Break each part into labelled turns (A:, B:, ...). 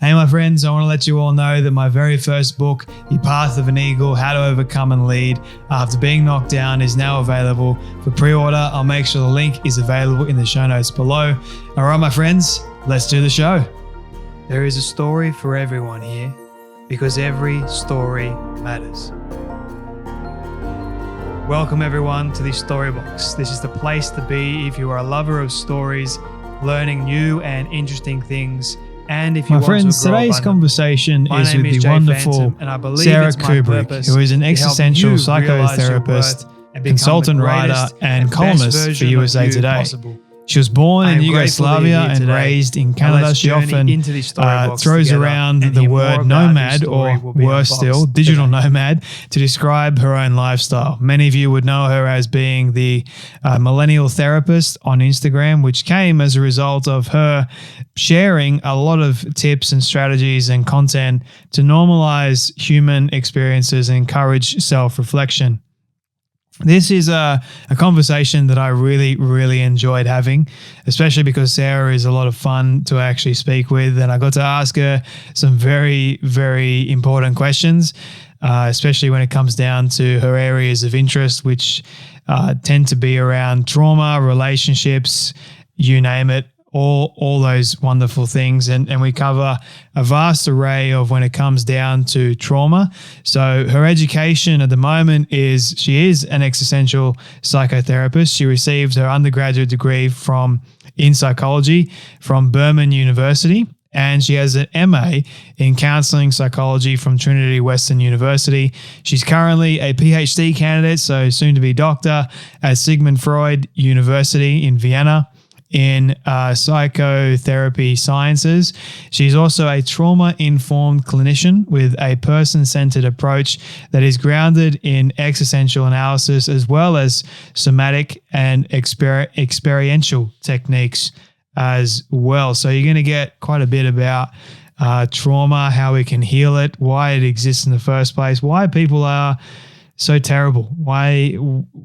A: Hey, my friends, I want to let you all know that my very first book, The Path of an Eagle, How to Overcome and Lead After Being Knocked Down, is now available for pre-order. I'll make sure the link is available in the show notes below. All right, my friends, let's do the show. There is a story for everyone here because every story matters. Welcome, everyone, to the Storybox. This is the place to be if you are a lover of stories, learning new and interesting things. And if you want friends, to grow today's conversation is with the wonderful Sara Kuburic, who is an existential psychotherapist, consultant writer, and columnist for USA Today. She was born in Yugoslavia and raised in Canada. She often throws around the word nomad, or worse still, digital nomad, to describe her own lifestyle. Many of you would know her as being the Millennial Therapist on Instagram, which came as a result of her sharing a lot of tips and strategies and content to normalize human experiences and encourage self-reflection. This is a conversation that I really, really enjoyed having, especially because Sara is a lot of fun to actually speak with. And I got to ask her some very, very important questions, especially when it comes down to her areas of interest, which tend to be around trauma, relationships, you name it. All those wonderful things. And we cover a vast array of when it comes down to trauma. So her education at the moment is she is an existential psychotherapist. She received her undergraduate degree in psychology from Burman University. And she has an MA in counseling psychology from Trinity Western University. She's currently a PhD candidate, so soon to be doctor, at Sigmund Freud University in Vienna, in psychotherapy sciences. She's also a trauma-informed clinician with a person-centered approach that is grounded in existential analysis as well as somatic and experiential techniques as well. So you're going to get quite a bit about trauma, how we can heal it, why it exists in the first place, why people are so terrible. Why?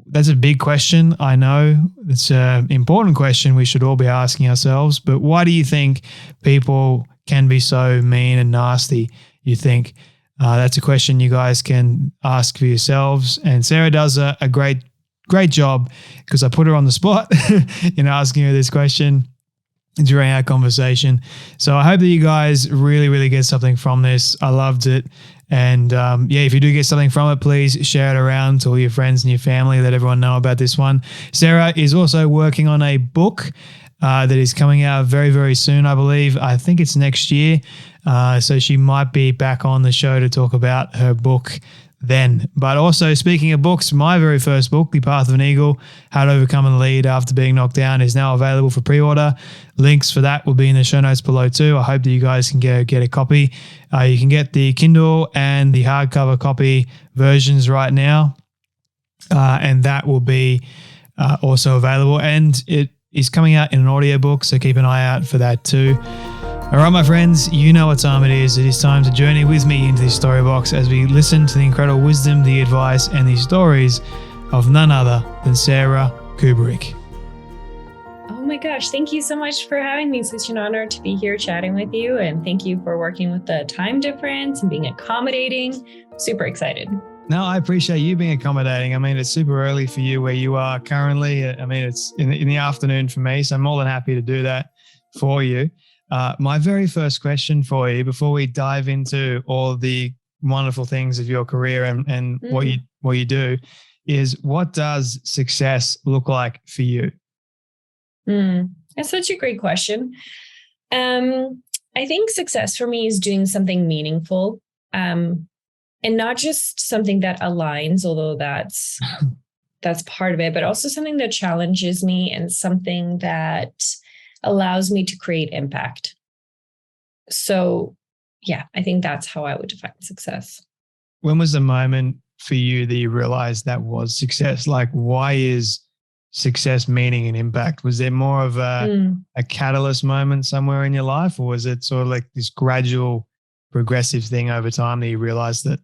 A: That's a big question. I know it's an important question we should all be asking ourselves, but why do you think people can be so mean and nasty? You think that's a question you guys can ask for yourselves. And Sara does a great job because I put her on the spot in asking her this question during our conversation. So I hope that you guys really, really get something from this. I loved it. And if you do get something from it, please share it around to all your friends and your family, let everyone know about this one. Sara is also working on a book that is coming out very, very soon, I believe. I think it's next year. So she might be back on the show to talk about her book then. But also, speaking of books, my very first book, The Path of an Eagle, How to Overcome and Lead After Being Knocked Down, is now available for pre-order. Links for that will be in the show notes below too. I hope that you guys can go get a copy. You can get the Kindle and the hardcover copy versions right now, and that will be also available. And it is coming out in an audiobook, so keep an eye out for that too. All right, my friends, you know what time it is. It is time to journey with me into the Storybox as we listen to the incredible wisdom, the advice, and the stories of none other than Sara Kuburic.
B: Oh my gosh, thank you so much for having me. It's such an honor to be here chatting with you. And thank you for working with the time difference and being accommodating. Super excited.
A: No, I appreciate you being accommodating. I mean, it's super early for you where you are currently. I mean, it's in the afternoon for me, so I'm more than happy to do that for you. My very first question for you, before we dive into all the wonderful things of your career and what you do, is what does success look like for you?
B: That's such a great question. I think success for me is doing something meaningful, and not just something that aligns, although that's part of it, but also something that challenges me and something that allows me to create impact. So, yeah, I think that's how I would define success.
A: When was the moment for you that you realized that was success? Like, why is success, meaning, and impact? Was there more of a catalyst moment somewhere in your life, or was it sort of like this gradual, progressive thing over time that you realized that?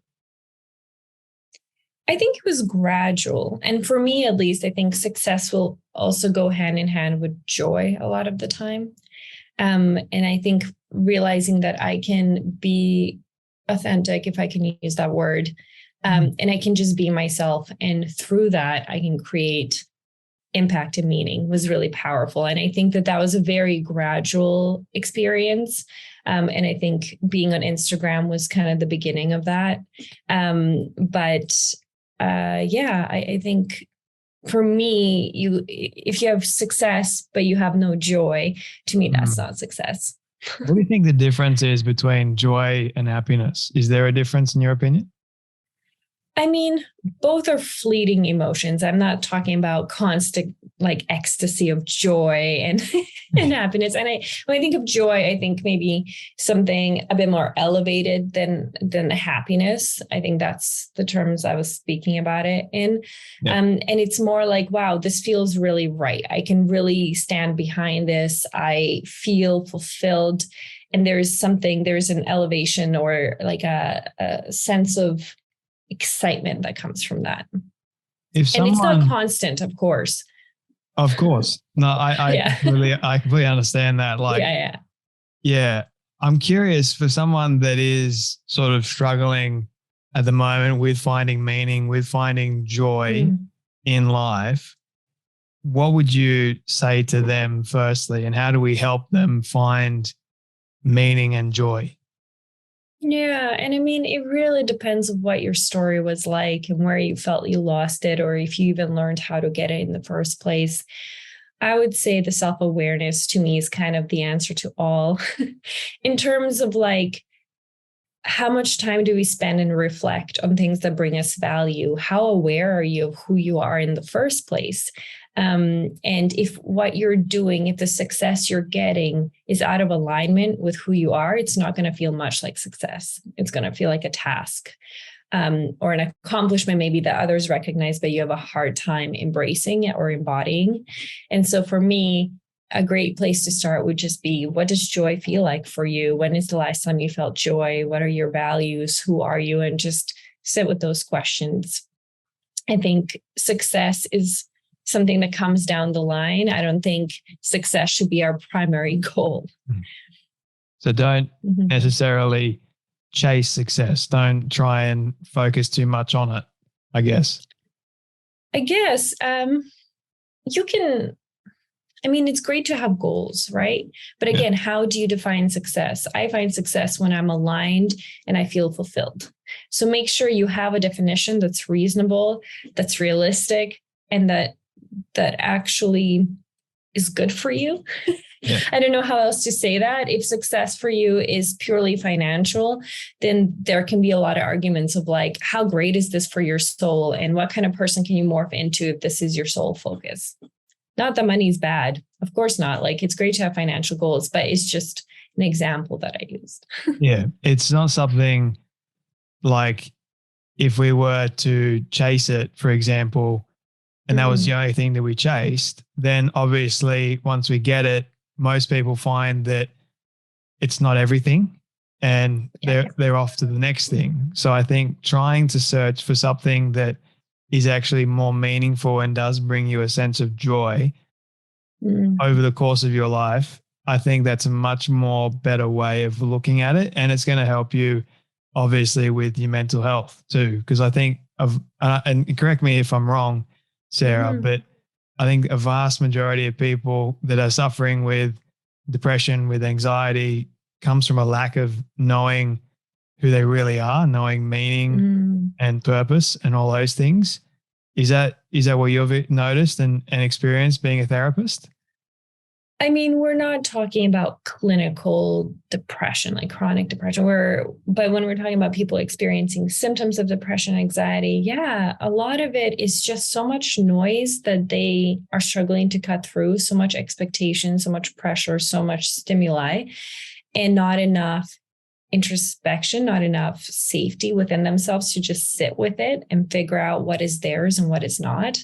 B: I think it was gradual. And for me, at least, I think success will also go hand in hand with joy a lot of the time. And I think realizing that I can be authentic, if I can use that word, and I can just be myself. And through that, I can create impact and meaning was really powerful. And I think that was a very gradual experience. And I think being on Instagram was kind of the beginning of that. I think for me, if you have success, but you have no joy, to me, that's not success.
A: What do you think the difference is between joy and happiness? Is there a difference in your opinion?
B: I mean, both are fleeting emotions. I'm not talking about constant like ecstasy of joy and happiness. And when I think of joy, I think maybe something a bit more elevated than the happiness. I think that's the terms I was speaking about it in. Yeah. And it's more like, wow, this feels really right. I can really stand behind this. I feel fulfilled. And there's an elevation or like a sense of excitement that comes from that. And it's not constant, of course.
A: Of course. No, I completely understand that. Like, yeah. I'm curious for someone that is sort of struggling at the moment with finding meaning, with finding joy in life. What would you say to them firstly, and how do we help them find meaning and joy?
B: Yeah. And I mean, it really depends on what your story was like and where you felt you lost it, or if you even learned how to get it in the first place. I would say the self-awareness to me is kind of the answer to all in terms of like, how much time do we spend and reflect on things that bring us value? How aware are you of who you are in the first place? And if what you're doing, if the success you're getting is out of alignment with who you are, it's not going to feel much like success. It's going to feel like a task or an accomplishment maybe that others recognize, but you have a hard time embracing it or embodying. And so for me, a great place to start would just be, what does joy feel like for you? When is the last time you felt joy? What are your values? Who are you? And just sit with those questions. I think success is something that comes down the line. I don't think success should be our primary goal.
A: So don't necessarily chase success. Don't try and focus too much on it, I guess.
B: You can, I mean, it's great to have goals, right? But again, how do you define success? I find success when I'm aligned and I feel fulfilled. So make sure you have a definition that's reasonable, that's realistic, and that actually is good for you. Yeah. I don't know how else to say that. If success for you is purely financial, then there can be a lot of arguments of like, how great is this for your soul? And what kind of person can you morph into if this is your sole focus? Not that money's bad. Of course not. Like, it's great to have financial goals, but it's just an example that I used.
A: Yeah. It's not something like if we were to chase it, for example, and that was the only thing that we chased, then obviously once we get it, most people find that it's not everything and they're off to the next thing. So I think trying to search for something that is actually more meaningful and does bring you a sense of joy over the course of your life, I think that's a much more better way of looking at it. And it's going to help you obviously with your mental health too. Because I think and correct me if I'm wrong, Sarah, but I think a vast majority of people that are suffering with depression, with anxiety, comes from a lack of knowing who they really are, knowing meaning and purpose and all those things. Is that what you've noticed and experienced being a therapist?
B: I mean, we're not talking about clinical depression, like chronic depression, but when we're talking about people experiencing symptoms of depression, anxiety, a lot of it is just so much noise that they are struggling to cut through, so much expectation, so much pressure, so much stimuli, and not enough introspection, not enough safety within themselves to just sit with it and figure out what is theirs and what is not.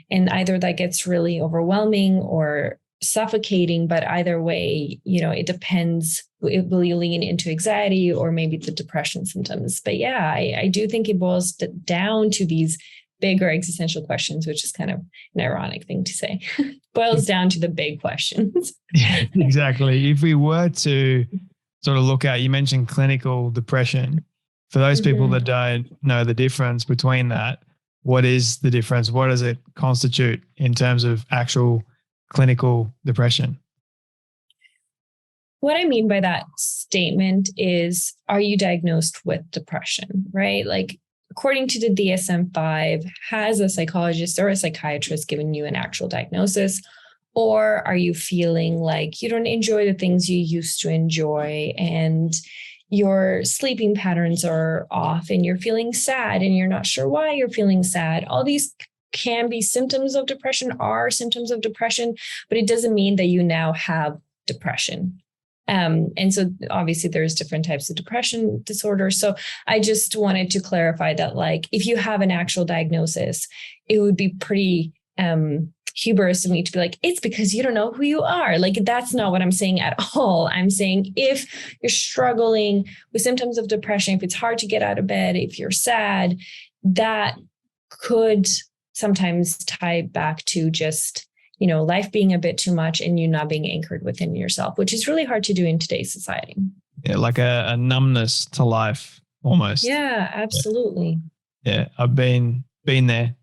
B: And either that gets really overwhelming or suffocating, but either way, it depends. Will you lean into anxiety or maybe the depression symptoms? But I do think it boils down to these bigger existential questions, which is kind of an ironic thing to say. Boils down to the big questions.
A: Yeah, exactly. If we were to sort of look at, you mentioned clinical depression. For those people that don't know the difference between that, what is the difference? What does it constitute in terms of actual clinical depression?
B: What I mean by that statement is, are you diagnosed with depression, right? Like, according to the DSM-5, has a psychologist or a psychiatrist given you an actual diagnosis? Or are you feeling like you don't enjoy the things you used to enjoy, and your sleeping patterns are off, and you're feeling sad and you're not sure why you're feeling sad? All these can be symptoms of depression, are symptoms of depression, but it doesn't mean that you now have depression. And so obviously there's different types of depression disorder. So I just wanted to clarify that, like, if you have an actual diagnosis, it would be pretty hubris of me to be like, it's because you don't know who you are. Like, that's not what I'm saying at all. I'm saying if you're struggling with symptoms of depression, if it's hard to get out of bed, if you're sad, that could sometimes tie back to just, you know, life being a bit too much and you not being anchored within yourself, which is really hard to do in today's society.
A: Yeah, like a numbness to life almost.
B: Yeah, absolutely.
A: Yeah, I've been there.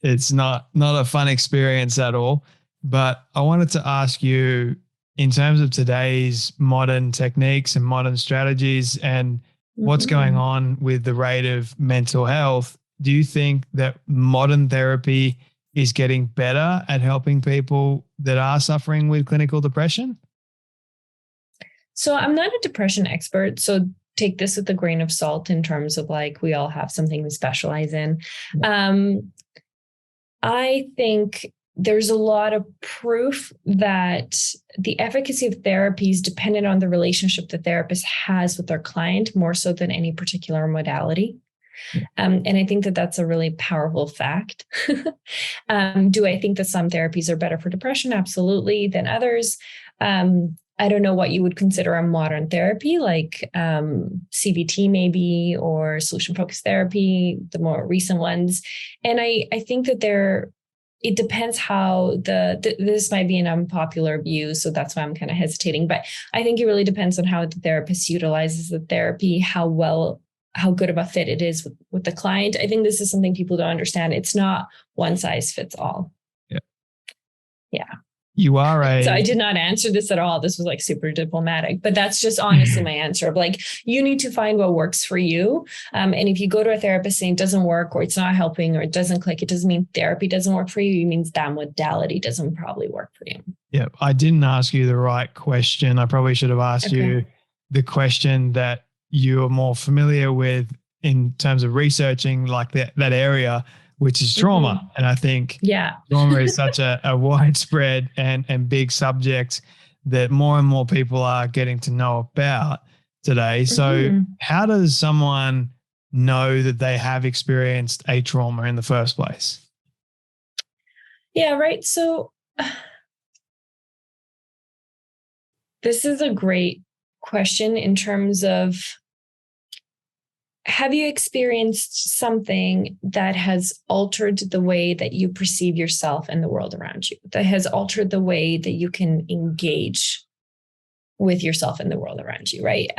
A: It's not a fun experience at all. But I wanted to ask you, in terms of today's modern techniques and modern strategies and what's going on with the rate of mental health, do you think that modern therapy is getting better at helping people that are suffering with clinical depression?
B: So I'm not a depression expert, so take this with a grain of salt in terms of, like, we all have something we specialize in. I think there's a lot of proof that the efficacy of therapy is dependent on the relationship the therapist has with their client, more so than any particular modality. And I think that that's a really powerful fact. Do I think that some therapies are better for depression? Absolutely, than others. I don't know what you would consider a modern therapy, like CBT maybe, or solution-focused therapy, the more recent ones. And I think that it depends how this might be an unpopular view, so that's why I'm kind of hesitating. But I think it really depends on how the therapist utilizes the therapy, how good of a fit it is with the client. I think this is something people don't understand. It's not one size fits all. Yeah.
A: You are
B: So I did not answer this at all. This was like super diplomatic, but that's just honestly my answer of, like, you need to find what works for you. And if you go to a therapist and it doesn't work, or it's not helping, or it doesn't click, it doesn't mean therapy doesn't work for you. It means that modality doesn't probably work for you.
A: Yeah. I didn't ask you the right question. I probably should have asked you the question that you are more familiar with in terms of researching, like that area, which is trauma. And I think trauma is such a widespread and big subject that more and more people are getting to know about today. So how does someone know that they have experienced a trauma in the first place?
B: Yeah, right. So this is a great question in terms of, have you experienced something that has altered the way that you perceive yourself and the world around you, that has altered the way that you can engage with yourself and the world around you, right?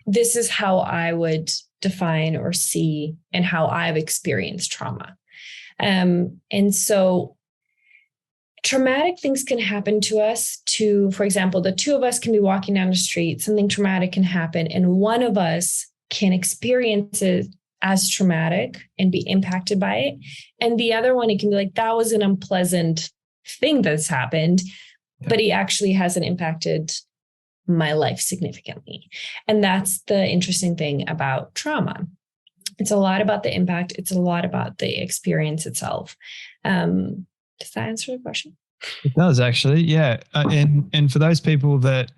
B: This is how I would define or see and how I've experienced trauma. And so traumatic things can happen to us for example, the two of us can be walking down the street, something traumatic can happen, and one of us can experience it as traumatic and be impacted by it. And the other one, it can be like, that was an unpleasant thing that's happened, but it actually hasn't impacted my life significantly. And that's the interesting thing about trauma. It's a lot about the impact. It's a lot about the experience itself. Does that answer the question?
A: It does, actually. Yeah. And for those people that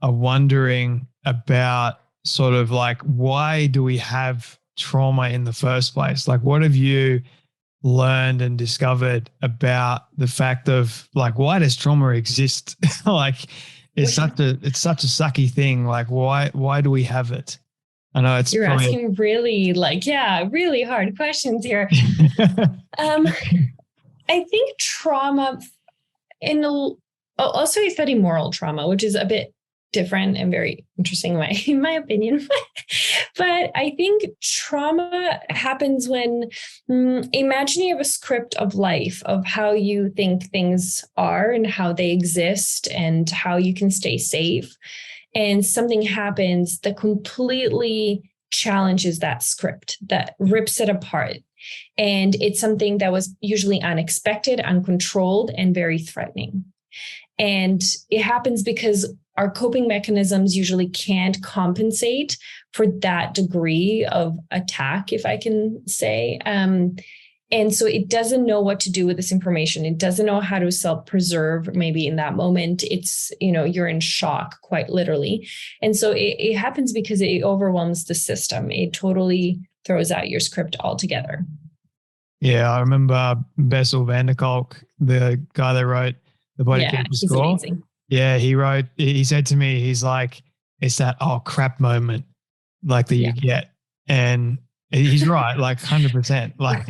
A: are wondering about sort of like, why do we have trauma in the first place? Like, what have you learned and discovered about the fact of, like, why does trauma exist? Like, it's such a sucky thing. Like, why do we have it? I know it's
B: You're asking really really hard questions here. I think trauma also I study moral trauma, which is a bit different and very interesting in my opinion. But I think trauma happens when imagine you have a script of life of how you think things are and how they exist and how you can stay safe. And something happens that completely challenges that script, that rips it apart. And it's something that was usually unexpected, uncontrolled, and very threatening. And it happens because our coping mechanisms usually can't compensate for that degree of attack, if I can say. And so it doesn't know what to do with this information. It doesn't know how to self-preserve. Maybe in that moment, it's, you're in shock, quite literally. And so it happens because it overwhelms the system. It totally throws out your script altogether.
A: Yeah, I remember Bessel van der Kolk, the guy that wrote The Body Keeper Score.
B: Amazing.
A: Yeah, he said to me, he's like, it's that, oh crap moment like that you get. And he's right, like 100%. Like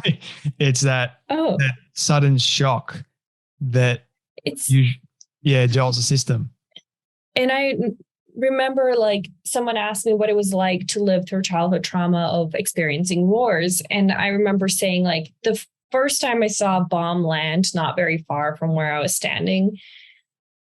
A: it's that sudden shock that jolts the system.
B: And I remember like someone asked me what it was like to live through childhood trauma of experiencing wars. And I remember saying like the first time I saw a bomb land not very far from where I was standing,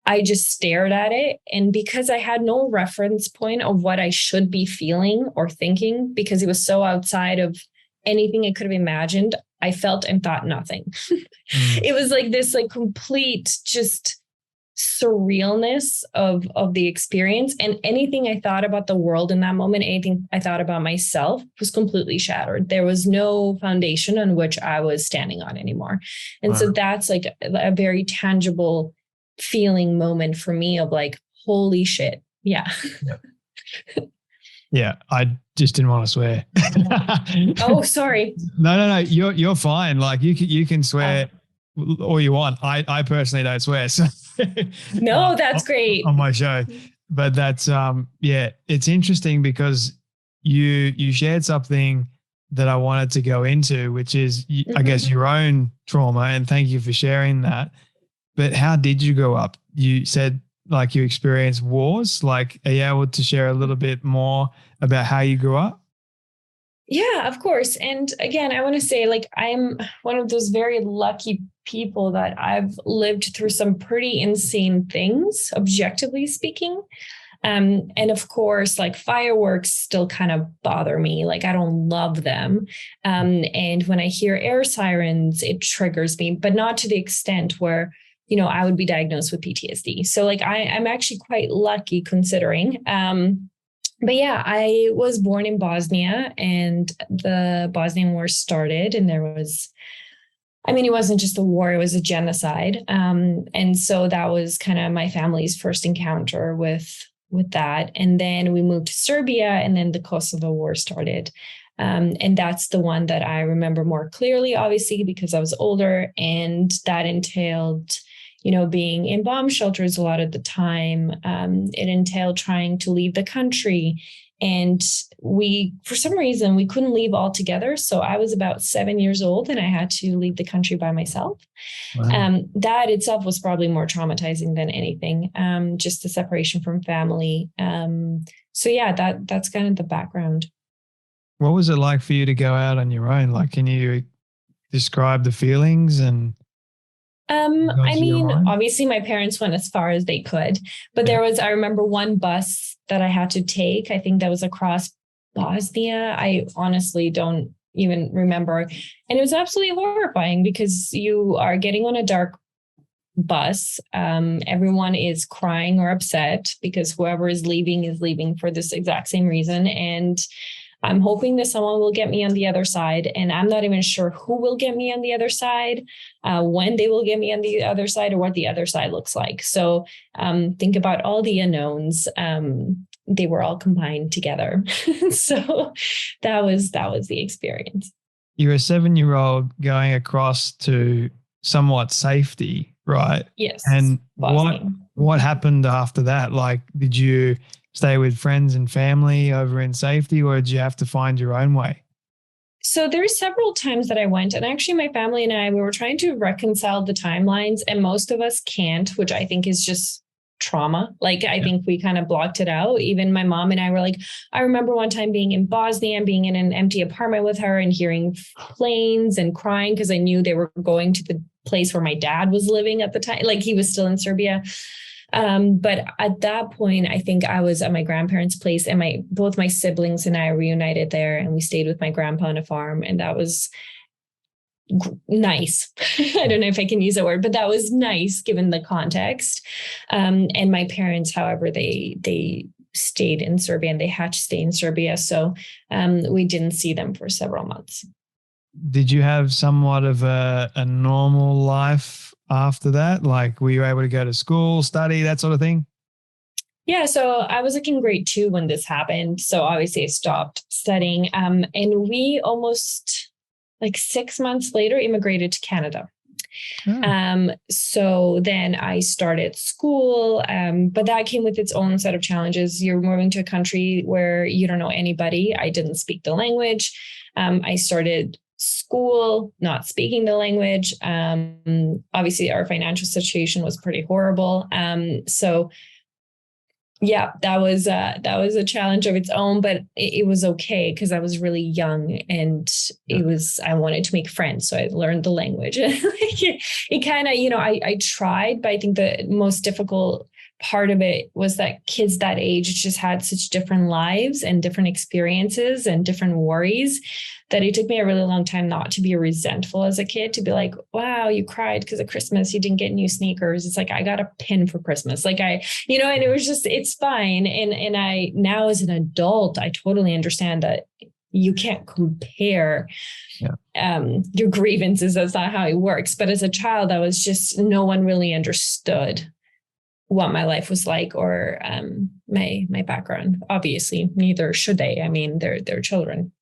B: I just stared at it. And because I had no reference point of what I should be feeling or thinking, because it was so outside of anything I could have imagined, I felt and thought nothing. It was like this like complete just surrealness of the experience. And anything I thought about the world in that moment, anything I thought about myself was completely shattered. There was no foundation on which I was standing on anymore. And so that's like a very tangible feeling moment for me of like, holy shit. Yeah.
A: Yeah. I just didn't want to swear.
B: Oh, sorry.
A: No. You're fine. Like you can swear all you want. I personally don't swear. So
B: no, that's great
A: on my show. But that's it's interesting because you shared something that I wanted to go into, which is I guess your own trauma, and thank you for sharing that. But how did you grow up? You said like you experienced wars. Like, are you able to share a little bit more about how you grew up?
B: Yeah, of course. And again, I want to say like I'm one of those very lucky people that I've lived through some pretty insane things, objectively speaking. And of course, like fireworks still kind of bother me. Like I don't love them. And when I hear air sirens, it triggers me, but not to the extent where I would be diagnosed with PTSD. So like I'm actually quite lucky considering. But yeah, I was born in Bosnia and the Bosnian War started, and there was, it wasn't just a war, it was a genocide. And so that was kind of my family's first encounter with that. And then we moved to Serbia, and then the Kosovo War started. And that's the one that I remember more clearly, obviously, because I was older, and that entailed being in bomb shelters a lot of the time. It entailed trying to leave the country. And for some reason, we couldn't leave altogether. So I was about 7 years old and I had to leave the country by myself. Wow. That itself was probably more traumatizing than anything, just the separation from family. So yeah, that's kind of the background.
A: What was it like for you to go out on your own? Like, can you describe the feelings and
B: obviously my parents went as far as they could, but I remember one bus that I had to take. I think that was across Bosnia. I honestly don't even remember. And it was absolutely horrifying because you are getting on a dark bus. Everyone is crying or upset because whoever is leaving for this exact same reason. And I'm hoping that someone will get me on the other side. And I'm not even sure who will get me on the other side, when they will get me on the other side, or what the other side looks like. So think about all the unknowns. They were all combined together. So that was the experience.
A: You're a 7-year-old going across to somewhat safety, right?
B: Yes.
A: And what happened after that? Like, did you stay with friends and family over in safety, or did you have to find your own way?
B: So there's several times that I went, and actually my family and I, we were trying to reconcile the timelines, and most of us can't, which I think is just trauma. Like, I think we kind of blocked it out. Even my mom and I were like, I remember one time being in Bosnia and being in an empty apartment with her and hearing planes and crying because I knew they were going to the place where my dad was living at the time. Like, he was still in Serbia. But at that point, I think I was at my grandparents' place, and both my siblings and I reunited there, and we stayed with my grandpa on a farm, and that was nice. I don't know if I can use that word, but that was nice given the context. And my parents, however, they stayed in Serbia, and they had to stay in Serbia. So we didn't see them for several months.
A: Did you have somewhat of a normal life after that? Like, were you able to go to school, study, that sort of thing?
B: Yeah, so I was like in grade 2 when this happened. So obviously I stopped studying. And we almost like 6 months later immigrated to Canada. So then I started school, but that came with its own set of challenges. You're moving to a country where you don't know anybody. I didn't speak the language. I started school not speaking the language. Obviously, our financial situation was pretty horrible. So yeah, that was a challenge of its own, but it was okay because I was really young, and I wanted to make friends. So I learned the language. It kind of, I tried, but I think the most difficult part of it was that kids that age just had such different lives and different experiences and different worries that it took me a really long time not to be resentful as a kid, to be like, wow, you cried because of Christmas, you didn't get new sneakers. It's like, I got a pin for Christmas. Like and it was just, it's fine. And I, now as an adult, I totally understand that you can't compare your grievances. That's not how it works. But as a child, I was just, no one really understood what my life was like, or my background. Obviously, neither should they. I mean, they're children.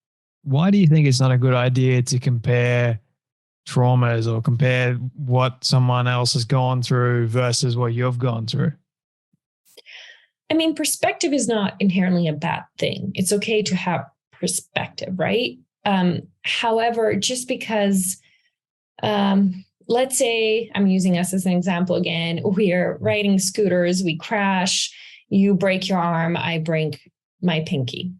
A: Why do you think it's not a good idea to compare traumas or compare what someone else has gone through versus what you've gone through?
B: I mean, perspective is not inherently a bad thing. It's okay to have perspective, right? However, just because, let's say I'm using us as an example again, we're riding scooters, we crash, you break your arm, I break my pinky.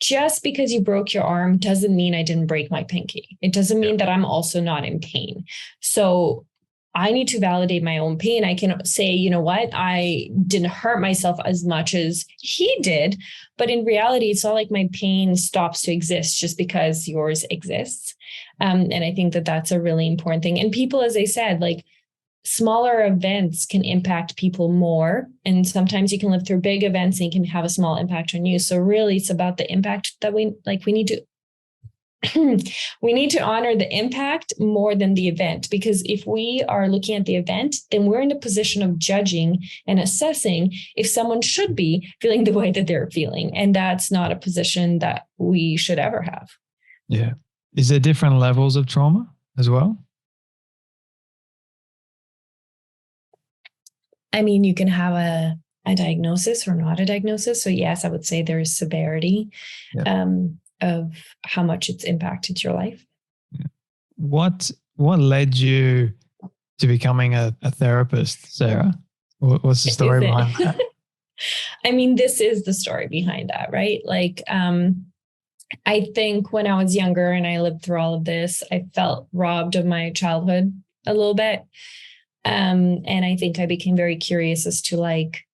B: Just because you broke your arm doesn't mean I didn't break my pinky. It doesn't mean that I'm also not in pain. So I need to validate my own pain. I can say, you know what, I didn't hurt myself as much as he did. But in reality, it's not like my pain stops to exist just because yours exists. And I think that that's a really important thing. And people, as I said, like, smaller events can impact people more. And sometimes you can live through big events and you can have a small impact on you. So really, it's about the impact that we need to we need to honor the impact more than the event, because if we are looking at the event, then we're in a position of judging and assessing if someone should be feeling the way that they're feeling. And that's not a position that we should ever have.
A: Yeah. Is there different levels of trauma as well?
B: I mean, you can have a diagnosis or not a diagnosis. So yes, I would say there is severity of how much it's impacted your life.
A: Yeah. What led you to becoming a therapist, Sarah? What's the story behind that?
B: I mean, this is the story behind that, right? Like, I think when I was younger and I lived through all of this, I felt robbed of my childhood a little bit. And I think I became very curious as to, like,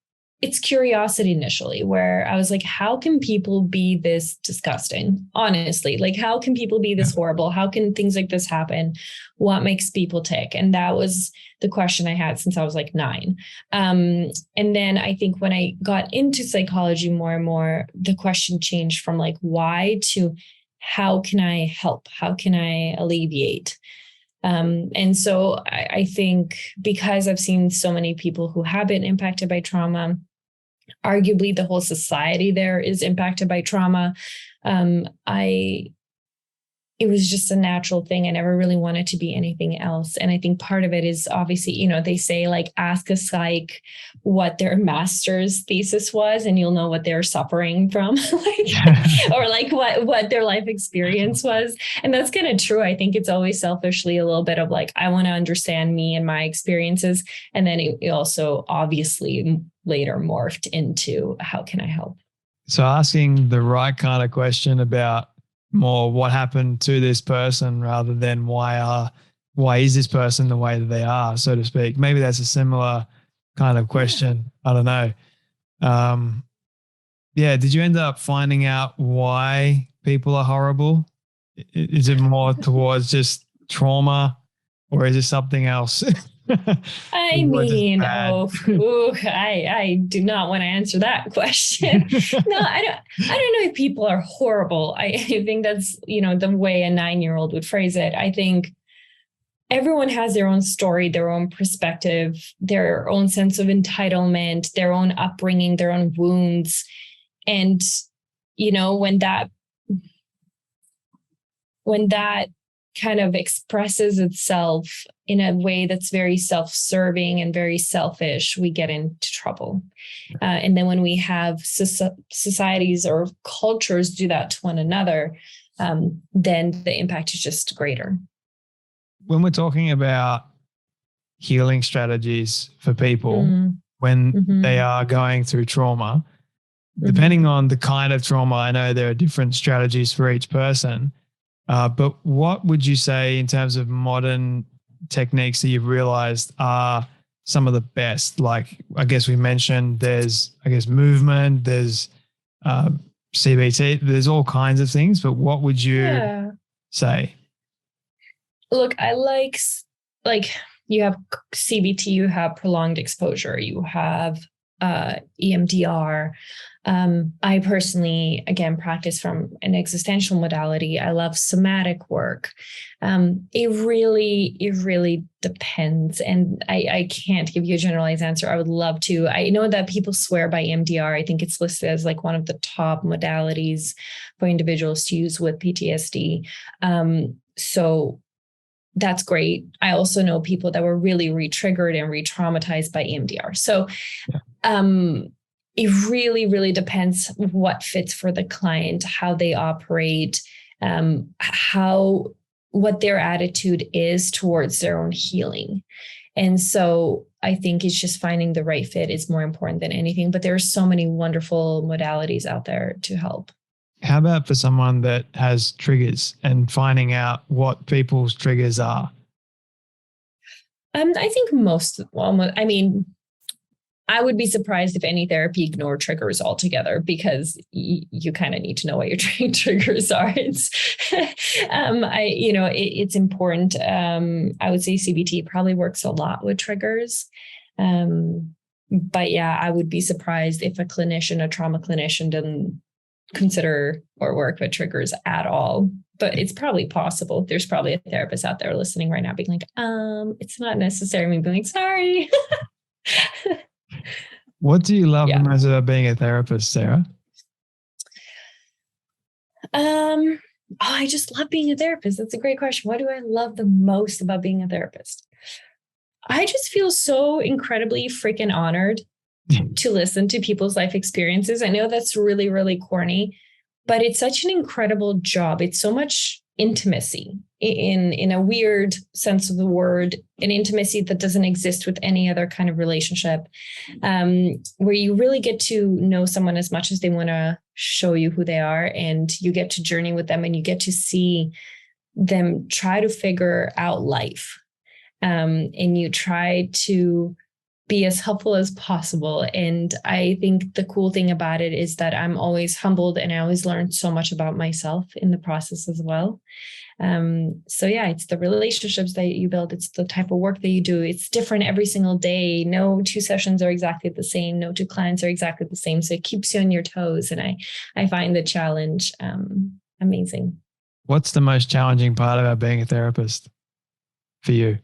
B: it's curiosity initially, where I was like, how can people be this disgusting? Honestly, like, how can people be this horrible? How can things like this happen? What makes people tick? And that was the question I had since I was like 9. And then I think when I got into psychology more and more, the question changed from like why to how can I help? How can I alleviate? And so I think because I've seen so many people who have been impacted by trauma, arguably the whole society there is impacted by trauma. I it was just a natural thing. I never really wanted to be anything else. And I think part of it is obviously, they say like, ask a psych what their master's thesis was, and you'll know what they're suffering from, or like what their life experience was. And that's kind of true. I think it's always selfishly a little bit of like, I want to understand me and my experiences. And then it also obviously later morphed into how can I help?
A: So asking the right kind of question about more what happened to this person rather than why is this person the way that they are, so to speak. Maybe that's a similar kind of question. Yeah. I don't know. Did you end up finding out why people are horrible? Is it more towards just trauma, or is it something else?
B: I mean, I do not want to answer that question. No, I don't know if people are horrible. I think that's, the way a 9-year-old would phrase it. I think everyone has their own story, their own perspective, their own sense of entitlement, their own upbringing, their own wounds. And, when that kind of expresses itself in a way that's very self-serving and very selfish, we get into trouble. And then when we have societies or cultures do that to one another, then the impact is just greater.
A: When we're talking about healing strategies for people, when they are going through trauma, depending on the kind of trauma, I know there are different strategies for each person. But what would you say in terms of modern techniques that you've realized are some of the best? Like, I guess we mentioned there's, movement, there's CBT, there's all kinds of things, but what would you say?
B: Look, I like you have CBT, you have prolonged exposure, you have EMDR. I personally, again, practice from an existential modality. I love somatic work. It really depends. And I can't give you a generalized answer. I would love to. I know that people swear by EMDR. I think it's listed as like one of the top modalities for individuals to use with PTSD. So that's great. I also know people that were really re-triggered and re-traumatized by EMDR. So, it really depends what fits for the client, how they operate, what their attitude is towards their own healing. And so I think it's just finding the right fit is more important than anything, but there are so many wonderful modalities out there to help.
A: How about for someone that has triggers and finding out what people's triggers are?
B: I think I would be surprised if any therapy ignored triggers altogether, because you kind of need to know what your triggers are. It's important. I would say CBT probably works a lot with triggers. But yeah, I would be surprised if a trauma clinician didn't consider or work with triggers at all. But it's probably possible. There's probably a therapist out there listening right now being like, it's not necessary. Me being like, sorry.
A: What do you love the most about being a therapist, Sarah?
B: I just love being a therapist. That's a great question. What do I love the most about being a therapist? I just feel so incredibly freaking honored to listen to people's life experiences. I know that's really, really corny, but it's such an incredible job. It's so much intimacy in a weird sense of the word, an intimacy that doesn't exist with any other kind of relationship, where you really get to know someone as much as they want to show you who they are, and you get to journey with them, and you get to see them try to figure out life, and you try to be as helpful as possible. And I think the cool thing about it is that I'm always humbled, and I always learn so much about myself in the process as well. It's the relationships that you build. It's the type of work that you do. It's different every single day. No 2 sessions are exactly the same. No 2 clients are exactly the same. So it keeps you on your toes. And I find the challenge amazing.
A: What's the most challenging part about being a therapist for you?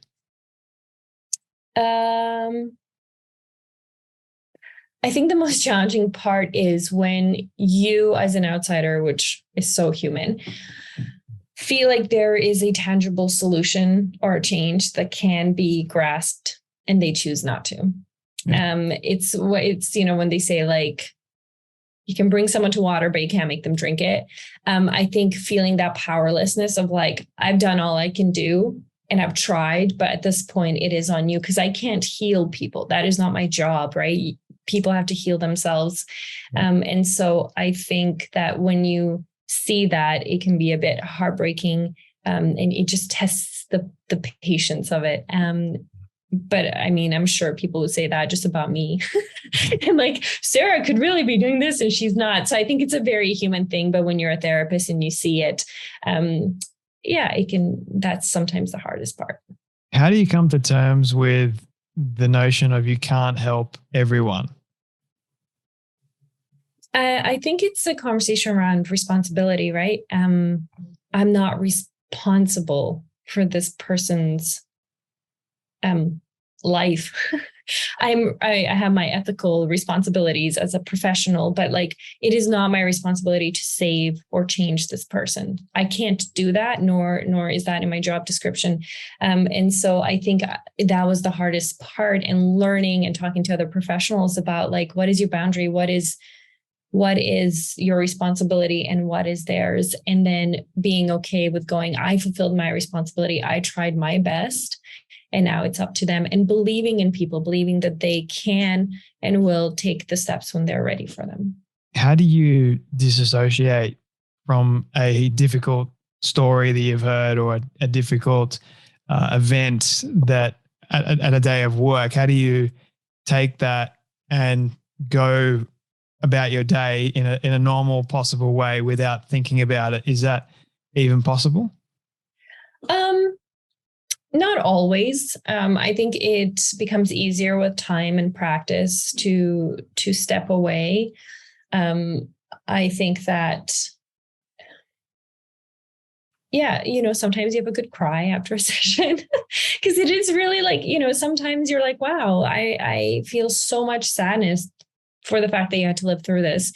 B: I think the most challenging part is when you, as an outsider, which is so human, feel like there is a tangible solution or a change that can be grasped and they choose not to. It's when they say like, you can bring someone to water, but you can't make them drink it. I think feeling that powerlessness of like, I've done all I can do and I've tried, but at this point it is on you because I can't heal people. That is not my job, right? People have to heal themselves. And so I think that when you see that, it can be a bit heartbreaking, and it just tests the patience of it. But I mean, I'm sure people would say that just about me. And like, Sara could really be doing this and she's not. So I think it's a very human thing. But when you're a therapist and you see it, that's sometimes the hardest part.
A: How do you come to terms with the notion of you can't help everyone?
B: I think it's a conversation around responsibility, right? I'm not responsible for this person's life. I have my ethical responsibilities as a professional, but like, it is not my responsibility to save or change this person. I can't do that, nor is that in my job description. And so I think that was the hardest part in learning and talking to other professionals about like, what is your boundary? What is your responsibility and what is theirs? And then being okay with going, I fulfilled my responsibility. I tried my best. And now it's up to them, and believing in people, believing that they can and will take the steps when they're ready for them.
A: How do you disassociate from a difficult story that you've heard or a difficult event that at a day of work? How do you take that and go about your day in a normal possible way without thinking about it? Is that even possible?
B: Not always. I think it becomes easier with time and practice to step away. I think that, sometimes you have a good cry after a session because it is really like, sometimes you're like, wow, I feel so much sadness for the fact that you had to live through this.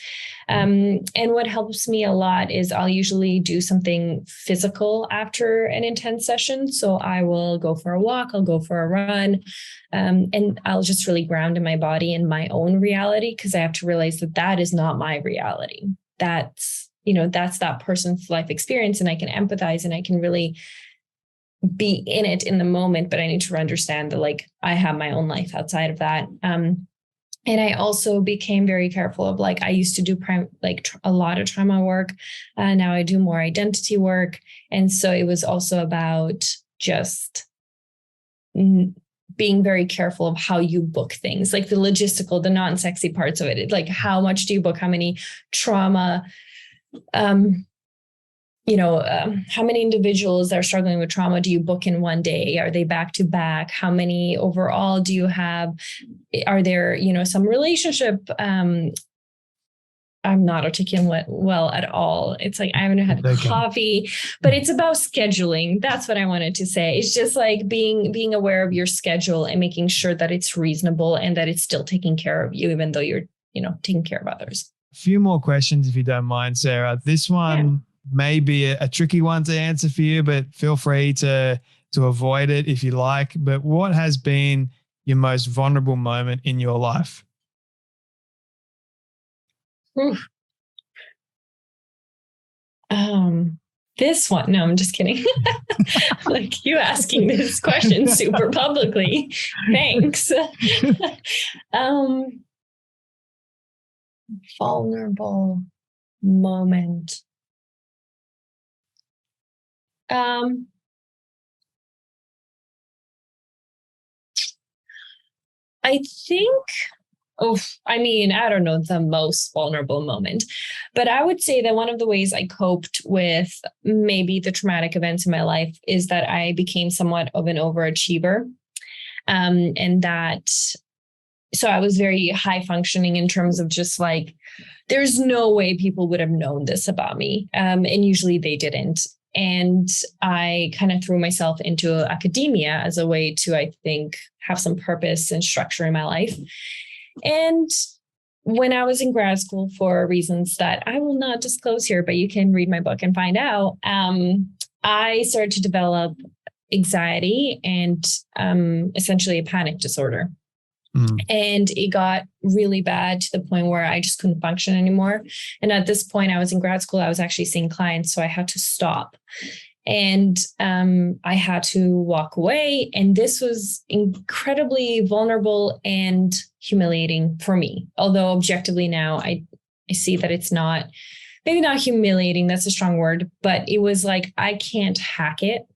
B: And what helps me a lot is I'll usually do something physical after an intense session. So I will go for a walk, I'll go for a run, and I'll just really ground in my body and my own reality, because I have to realize that is not my reality. That's that person's life experience, and I can empathize and I can really be in it in the moment, but I need to understand that like I have my own life outside of that. And I also became very careful of like, I used to do a lot of trauma work. Now I do more identity work. And so it was also about just being very careful of how you book things, like the logistical, the non-sexy parts of it. Like, how much do you book? How many trauma, how many individuals that are struggling with trauma do you book in one day? Are they back to back? How many overall do you have? Are there, some relationship? I'm not articulating well at all. It's like, I haven't had coffee, but it's about scheduling. That's what I wanted to say. It's just like being aware of your schedule and making sure that it's reasonable and that it's still taking care of you, even though you're, taking care of others.
A: A few more questions, if you don't mind, Sara. This one may be a tricky one to answer for you, but feel free to avoid it if you like. But what has been your most vulnerable moment in your life?
B: This one, no, I'm just kidding. Like, you asking this question super publicly. Thanks. Vulnerable moment. I think, I don't know the most vulnerable moment, but I would say that one of the ways I coped with maybe the traumatic events in my life is that I became somewhat of an overachiever. So I was very high functioning in terms of just like, there's no way people would have known this about me. And usually they didn't. And I kind of threw myself into academia as a way to, I think, have some purpose and structure in my life. And when I was in grad school, for reasons that I will not disclose here, but you can read my book and find out, I started to develop anxiety and essentially a panic disorder. And it got really bad to the point where I just couldn't function anymore. And at this point, I was in grad school. I was actually seeing clients, so I had to stop. And I had to walk away. And this was incredibly vulnerable and humiliating for me. Although objectively now, I see that it's not, maybe not humiliating, that's a strong word, but it was like, I can't hack it.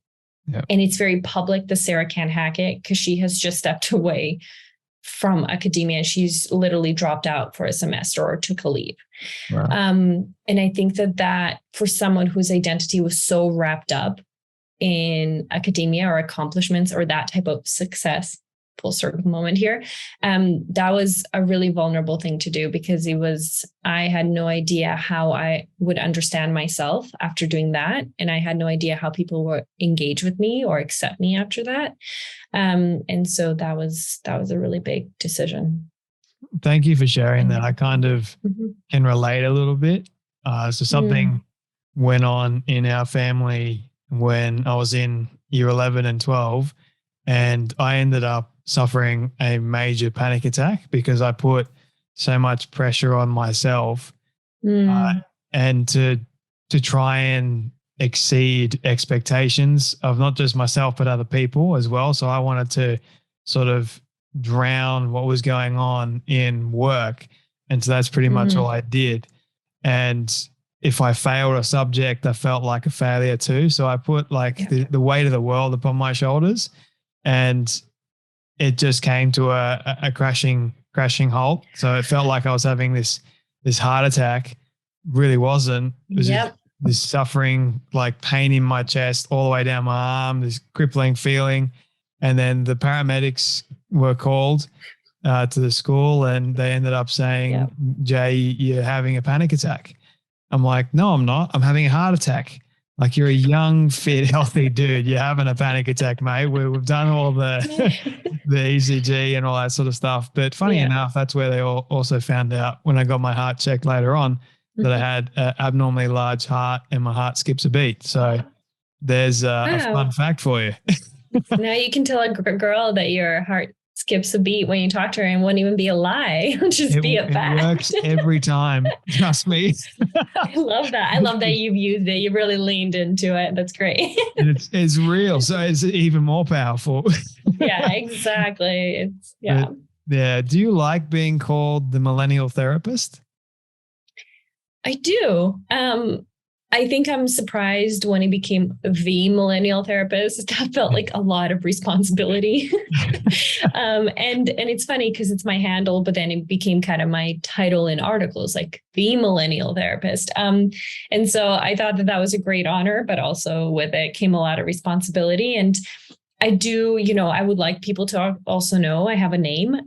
B: Yep. And it's very public that Sara can't hack it because she has just stepped away from academia. She's literally dropped out for a semester or took a leave. Wow. And I think that for someone whose identity was so wrapped up in academia or accomplishments or that type of success, full circle moment here, that was a really vulnerable thing to do because I had no idea how I would understand myself after doing that. And I had no idea how people would engage with me or accept me after that. And so that was a really big decision.
A: Thank you for sharing that. I kind of can relate a little bit. So something went on in our family when I was in year 11 and 12, and I ended up suffering a major panic attack because I put so much pressure on myself and to try and exceed expectations of not just myself, but other people as well. So I wanted to sort of drown what was going on in work. And so that's pretty much all I did. And if I failed a subject, I felt like a failure too. So I put the weight of the world upon my shoulders, and it just came to a crashing halt. So it felt like I was having this heart attack. Really wasn't. It was just this suffering, like pain in my chest all the way down my arm, this crippling feeling. And then the paramedics were called to the school, and they ended up saying, Jay, you're having a panic attack. I'm like, no, I'm not. I'm having a heart attack. Like, you're a young, fit, healthy dude. You're having a panic attack, mate. We've done all the ECG and all that sort of stuff. But funny enough, that's where they also found out when I got my heart checked later on that I had an abnormally large heart and my heart skips a beat. So there's a fun fact for you.
B: Now you can tell a girl that your heart skips a beat when you talk to her, and won't even be a lie. It'll just be a fact.
A: It works every time. Trust me.
B: I love that. I love that you've used it. You really leaned into it. That's great.
A: It's real. So it's even more powerful.
B: Yeah, exactly.
A: Do you like being called the Millennial Therapist?
B: I do. I think I'm surprised when it became the Millennial Therapist. That felt like a lot of responsibility. And it's funny because it's my handle, but then it became kind of my title in articles, like the Millennial Therapist. And so I thought that was a great honor, but also with it came a lot of responsibility. And I do, I would like people to also know I have a name.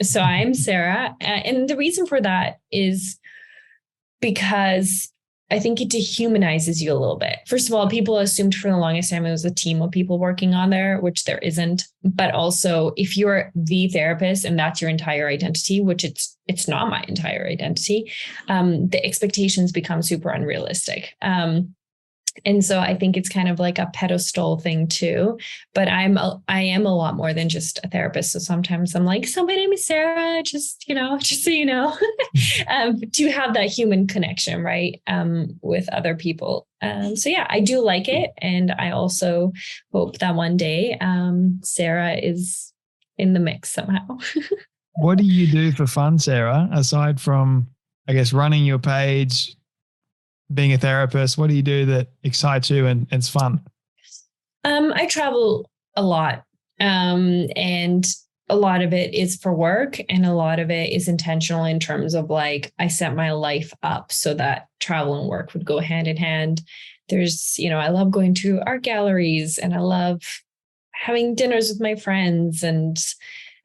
B: So I'm Sara. And the reason for that is because I think it dehumanizes you a little bit. First of all, people assumed for the longest time it was a team of people working on there, which there isn't. But also, if you're the therapist and that's your entire identity, which it's not my entire identity, the expectations become super unrealistic. And so I think it's kind of like a pedestal thing too, but I am a lot more than just a therapist. So sometimes I'm like, so my name is Sara, just so you know, to have that human connection, right. With other people. So yeah, I do like it. And I also hope that one day, Sara is in the mix somehow.
A: What do you do for fun, Sara, aside from, I guess, running your page, being a therapist? What do you do that excites you and it's fun?
B: I travel a lot, and a lot of it is for work, and a lot of it is intentional in terms of like, I set my life up so that travel and work would go hand in hand. There's, I love going to art galleries, and I love having dinners with my friends, and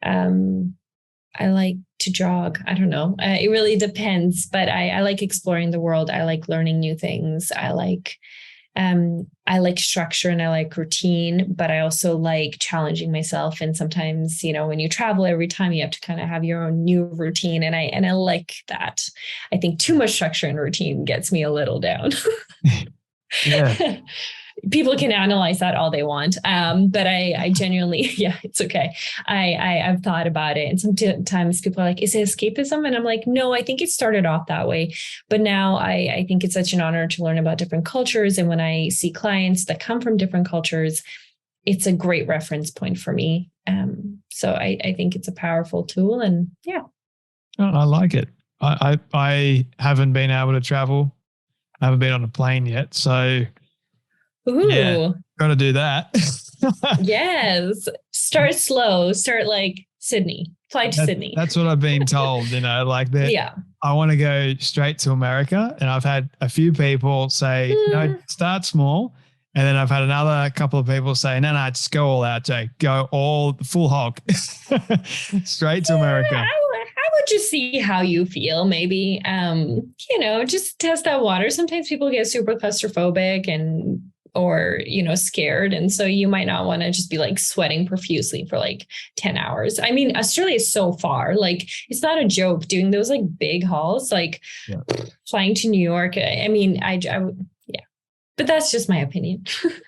B: I like to jog. I don't know. It really depends, but I like exploring the world. I like learning new things. I like structure and I like routine, but I also like challenging myself. And sometimes, when you travel, every time you have to kind of have your own new routine. And I like that. I think too much structure and routine gets me a little down.
A: Yeah.
B: people can analyze that all they want. But I genuinely, yeah, it's okay. I've thought about it. And sometimes people are like, is it escapism? And I'm like, no, I think it started off that way. But now I think it's such an honor to learn about different cultures. And when I see clients that come from different cultures, it's a great reference point for me. So I think it's a powerful tool, and yeah.
A: Oh, I like it. I haven't been able to travel. I haven't been on a plane yet. So yeah, got to do that.
B: Yes. Start slow. Start like Sydney. Fly to Sydney.
A: That's what I've been told, like that.
B: Yeah.
A: I want to go straight to America. And I've had a few people say, no, start small. And then I've had another couple of people say, no, just go all out, Jake. Go all full hog. Straight to America.
B: I would just see how you feel, maybe. Just test that water. Sometimes people get super claustrophobic or scared. And so you might not want to just be like sweating profusely for like 10 hours. I mean, Australia is so far, like it's not a joke doing those like big hauls, like flying to New York. I mean, I would, but that's just my opinion.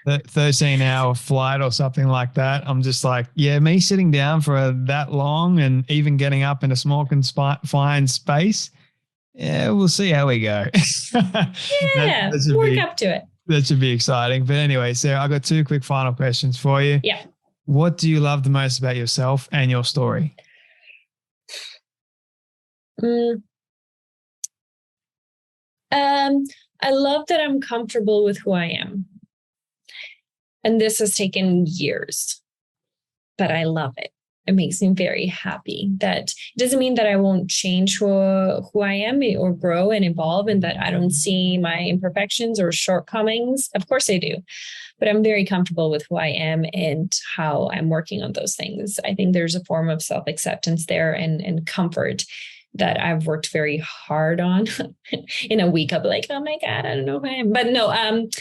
A: The 13-hour flight or something like that. I'm just like, me sitting down for that long and even getting up in a small confined space. Yeah, we'll see how we go.
B: Work up to it.
A: That should be exciting. But anyway, Sarah, I've got 2 quick final questions for you.
B: Yeah.
A: What do you love the most about yourself and your story?
B: I love that I'm comfortable with who I am. And this has taken years, but I love it. It makes me very happy. That it doesn't mean that I won't change who I am or grow and evolve, and that I don't see my imperfections or shortcomings. Of course I do, but I'm very comfortable with who I am and how I'm working on those things. I think there's a form of self-acceptance there and comfort that I've worked very hard on. In a week, I'll be like, oh my God, I don't know who I am. But no, and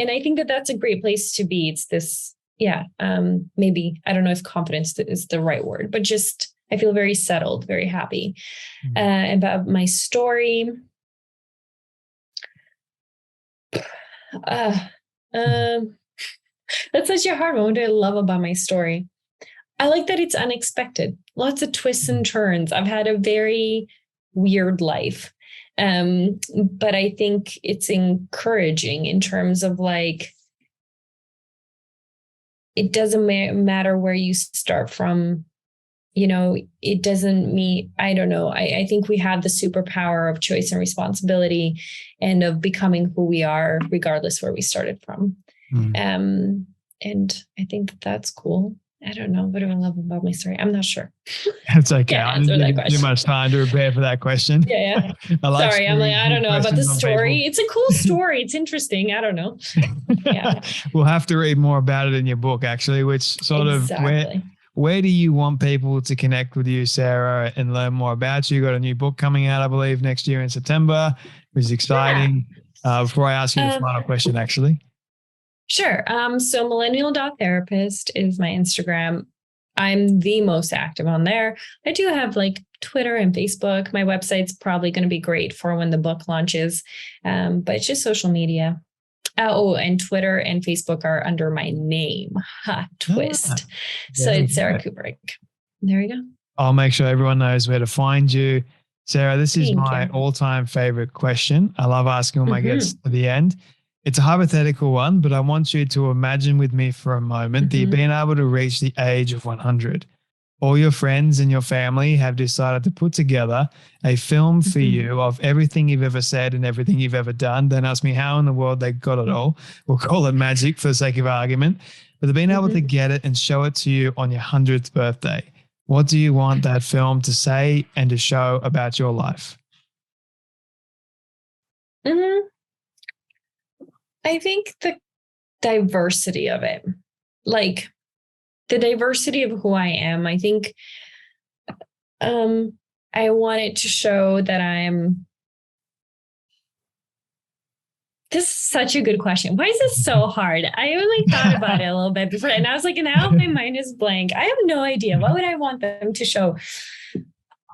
B: I think that that's a great place to be. It's this, maybe, I don't know if confidence is the right word, but just, I feel very settled, very happy. About my story. That's such a hard one. What do I love about my story? I like that it's unexpected. Lots of twists and turns. I've had a very weird life. But I think it's encouraging in terms of like, it doesn't matter where you start from. It doesn't mean, I don't know. I think we have the superpower of choice and responsibility and of becoming who we are, regardless where we started from. And I think that's cool. I don't know. What do I love about my story? I'm not sure.
A: It's okay. I didn't give you too much time to prepare for that question.
B: Yeah. Sorry. I'm like, I don't know about the story. It's a cool story. It's interesting. I don't know. Yeah.
A: We'll have to read more about it in your book, actually, which sort of where do you want people to connect with you, Sarah, and learn more about you? You got a new book coming out, I believe, next year in September, which is exciting. Before I ask you the final question, actually.
B: Sure. So millennial.therapist is my Instagram. I'm the most active on there. I do have like Twitter and Facebook. My website's probably going to be great for when the book launches. But it's just social media. And Twitter and Facebook are under my name. Twist. So it's Sara Kuburic. There you go.
A: I'll make sure everyone knows where to find you. Sarah, this is my all-time favorite question. I love asking all my guests at the end. It's a hypothetical one, but I want you to imagine with me for a moment that you've been able to reach the age of 100. All your friends and your family have decided to put together a film for you of everything you've ever said and everything you've ever done. Don't ask me how in the world they got it all. We'll call it magic for the sake of argument. But they've been able to get it and show it to you on your 100th birthday. What do you want that film to say and to show about your life?
B: I think the diversity of it, like the diversity of who I am. I think I want it to show that this is such a good question. Why is this so hard? I only thought about it a little bit before, and I was like, now my mind is blank. I have no idea. What would I want them to show?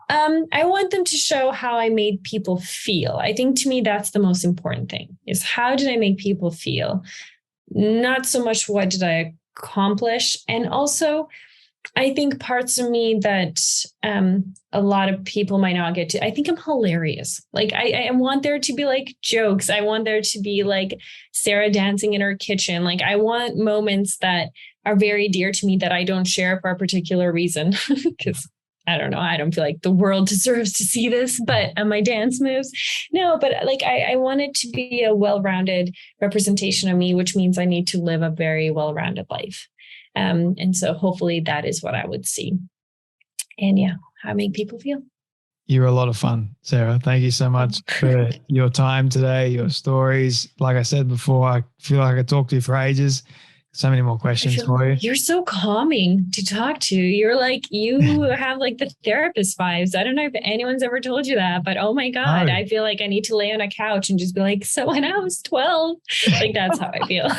B: I want them to show how I made people feel. I think to me, that's the most important thing, is how did I make people feel? not so much what did I accomplish. And also, I think parts of me that a lot of people might not get to, I think I'm hilarious. Like I want there to be like jokes. I want there to be like Sara dancing in her kitchen. Like I want moments that are very dear to me that I don't share for a particular reason. Because I don't know, I don't feel like the world deserves to see this, but my dance moves. No, but like I want it to be a well-rounded representation of me, which means I need to live a very well-rounded life. And so hopefully that is what I would see. And yeah, how I make people feel.
A: You're a lot of fun, Sara. Thank you so much for your time today, your stories. Like I said before, I feel like I could talk to you for ages. So many more questions for you.
B: You're so calming to talk to. You're like, you have like the therapist vibes. I don't know if anyone's ever told you that, but oh my God, I feel like I need to lay on a couch and just be like, so when I was 12, like that's how I feel.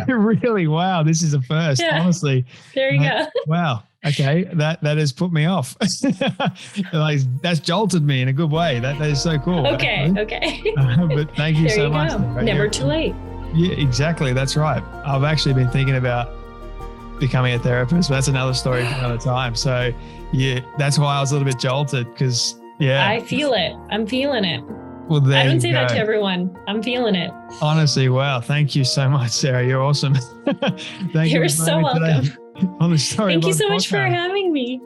A: Really? Wow. This is a first, honestly.
B: There you go.
A: Wow. Okay. That has put me off. Like, that's jolted me in a good way. That is so cool.
B: Okay. Okay.
A: But thank you so much.
B: Never too late.
A: Yeah, exactly. That's right. I've actually been thinking about becoming a therapist, but that's another story for another time. So yeah, that's why I was a little bit jolted because
B: I feel it. I'm feeling it.
A: Well,
B: I don't say that to everyone. I'm feeling it.
A: Honestly, wow. Thank you so much, Sara. You're awesome.
B: You're so welcome.
A: On the Storybox
B: Thank you so much
A: podcast.
B: for having me.